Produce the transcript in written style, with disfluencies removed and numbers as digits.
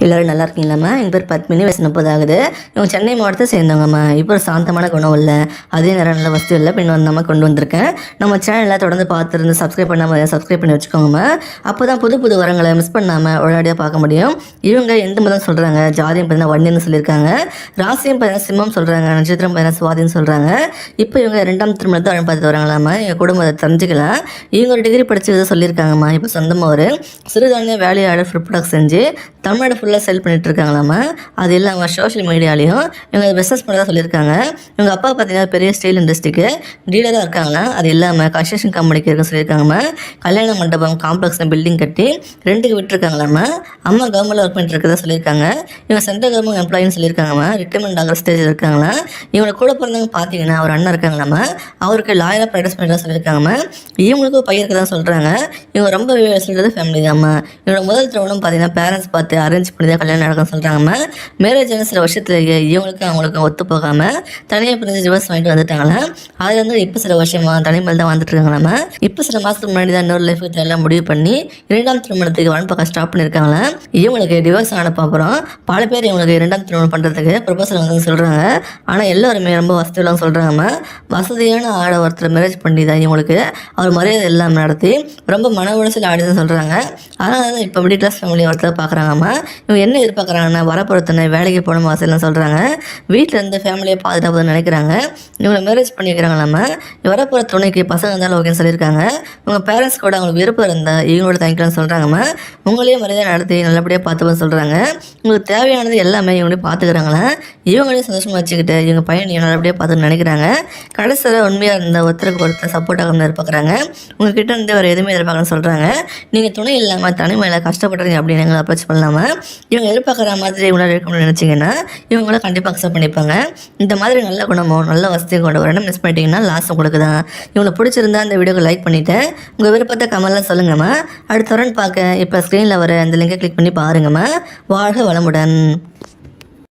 எல்லோரும் நல்லா இருக்கீங்களாம்மா? எங்கள் பேர் பத்மினி, வயசு 30 ஆகுது. இவங்க சென்னை மாவட்டத்தை சேர்ந்தவங்கம்மா. இப்போ ஒரு சாந்தமான குணம் இல்லை, அதே நேரம் நல்ல வசதி இல்லை, பின் வந்தாமல் கொண்டு வந்திருக்கேன். நம்ம சேனலில் தொடர்ந்து பார்த்துருந்து சப்ஸ்கிரைப் பண்ணாமல் சப்ஸ்கிரைப் பண்ணி வச்சுக்கோங்கம்மா. அப்போ தான் புது புது வரங்களை மிஸ் பண்ணாமல் உடனடியாக பார்க்க முடியும். இவங்க எந்த மதம் சொல்கிறாங்க, ஜாதியம் பார்த்தீங்கன்னா வண்டின்னு சொல்லியிருக்காங்க, ராசியம் பார்த்தீங்கன்னா சிம்மம் சொல்கிறாங்க, நட்சத்திரம் பார்த்தீங்கன்னா சுவாதின்னு சொல்கிறாங்க. இப்போ இவங்க 2ஆம் திருமணத்தை அழகு பார்த்து வராங்களாம்மா. எங்கள் குடும்பத்தை தெரிஞ்சுக்கலாம். இவங்க ஒரு டிகிரி படித்து சொல்லியிருக்காங்கம்மா. இப்போ சொந்தமாக ஒரு சிறுதானிய வேலையாளர் ஃபுட் ப்ராடக்ட் செஞ்சு தமிழ்நாடு ஃபுல்லாக செல் பண்ணிட்டு இருக்காங்களாம்மா. அது இல்லாமல் சோஷியல் மீடியாலையும் இவங்க பிஸ்னஸ் பண்ணதாக சொல்லியிருக்காங்க. இவங்க அப்பா பார்த்தீங்கன்னா பெரிய ஸ்டீல் இண்டஸ்ட்ரிக்கு டீலராக இருக்காங்களா. அது இல்லாமல் கன்ஸ்ட்ரக்ஷன் கம்பெனிக்கு இருக்க சொல்லியிருக்காங்கம்மா. கல்யாண மண்டபம் காம்ப்ளெக்ஸ் பில்டிங் கட்டி ரெண்டுக்கு விட்டுருக்காங்களாம்மா. அம்மா கவர்மெண்ட்டில் ஒர்க் பண்ணிட்டு இருக்கிறதா சொல்லியிருக்காங்க. இவங்க சென்ட்ரல் கவர்மெண்ட் எம்ப்ளாயின்னு சொல்லியிருக்காங்கம்மா. ரிட்டைர்மெண்ட் ஆகிற ஸ்டேஜ் இருக்காங்களா. இவங்க கூட பிறந்தவங்க பார்த்தீங்கன்னா ஒரு அண்ணன் இருக்காங்களாம்மா. அவருக்கு லாயராக ப்ராக்டிஸ் பண்ணுறதா சொல்லியிருக்காங்கம்மா. இவங்களுக்கும் பையன் இருக்கதான் சொல்கிறாங்க. இவங்க ரொம்ப சொல்கிறது ஃபேமிலி தான்மா. இவங்க முதல் திருமணம் பார்த்தீங்கன்னா பேரண்ட்ஸ் பார்த்து அரேஞ்ச் பண்ணி தான் கல்யாணம் நடக்கும் சொல்கிறாங்கம்மா. மேரேஜ் ஆன சில வருஷத்துலேயே இவங்களுக்கும் அவங்களுக்கும் ஒத்து போகாமல் தனியாக பிரிஞ்சு டிவோர்ஸ் வாங்கிட்டு வந்துட்டாங்களா. அது வந்து இப்போ சில வருஷமா தனிமையில் தான் வந்துட்டு இருக்காங்களாம்மா. இப்போ சில மாதத்துக்கு முன்னாடி தான் இன்னொரு லைஃப் எல்லாம் முடிவு பண்ணி 2ஆம் திருமணத்துக்கு பக்கம் ஸ்டாப் பண்ணியிருக்காங்களா. இவங்களுக்கு டிவோர்ஸ் ஆனப்போ அப்புறம் பல பேர் இவங்களுக்கு 2ஆம் திருமணம் பண்ணுறதுக்கு ப்ரொபோசல் வந்து சொல்கிறாங்க. ஆனால் எல்லாருமே ரொம்ப வசதியெல்லாம் சொல்கிறாங்கம்மா. வசதியான ஆடை ஒருத்தர் மேரேஜ் பண்ணி தான் இவங்களுக்கு அவர் மரியாதை எல்லாம் நடத்தி ரொம்ப மன உளைச்சல் ஆடிதான் சொல்கிறாங்க. அதனால தான் இப்போ மிடில் கிளாஸ் ஃபேமிலி ஒருத்தர் பார்க்குறாங்கம்மா. இவங்க என்ன எதிர்பார்க்குறாங்கன்னா வரப்பொறுத்தனை வேலைக்கு போகணும் ஆசைலாம் சொல்கிறாங்க. வீட்டில் இருந்து ஃபேமிலியை பாதுகாப்புன்னு நினைக்கிறாங்க. இவங்களை மேரேஜ் பண்ணி வைக்கிறாங்களாம்மா. வரப்போகிற துணைக்கு பசங்க இருந்தாலும் ஓகேன்னு சொல்லியிருக்காங்க. உங்கள் பேரண்ட்ஸ் கூட அவங்களுக்கு விருப்பம் இருந்தால் இவங்களோட தங்கிக்கலாம்னு சொல்கிறாங்கம்மா. உங்களையும் மரியாதை நடத்தி நல்லபடியாக பார்த்துப்போன்னு சொல்கிறாங்க. உங்களுக்கு தேவையானது எல்லாமே இவங்களையும் பார்த்துக்கிறாங்களா. இவங்களையும் சந்தோஷமாக வச்சுக்கிட்டு இவங்க பையனையும் நல்லபடியாக பார்த்துன்னு நினைக்கிறாங்க. கடைசியில் உண்மையாக இருந்த ஒருத்தருக்கு ஒருத்தர் சப்போர்ட்டாக எதிர்பார்க்குறாங்க. உங்ககிட்ட இருந்து வேறு எதுவுமே எதிர்பார்க்கணும்னு சொல்கிறாங்க. நீங்கள் துணை இல்லாமல் தனிமையில் கஷ்டப்படுறீங்க அப்படின்னு எங்களை அப்ரோச் பண்ணலாமா. இவங்க எதிர்பார்க்குற மாதிரி இவங்களால இருக்கணும்னு நினச்சிங்கன்னா இவங்கள கண்டிப்பாக அக்செப்ட் பண்ணிப்பாங்க. இந்த மாதிரி நல்ல குணமும் நல்ல வசதியும் கொண்டு வரணும். மிஸ் பண்ணிட்டீங்கன்னா லாஸ்ட் உங்களுக்கு தான். இவங்களை பிடிச்சிருந்தா இந்த வீடியோக்கு லைக் பண்ணிவிட்டேன். உங்கள் விருப்பத்தை கமெண்ட்லாம் சொல்லுங்கம்மா. அடுத்த வரன்னு பார்க்க இப்போ ஸ்க்ரீனில் வர அந்த லிங்கை கிளிக் பண்ணி பாருங்கம்மா. வாழ்க வளமுடன்.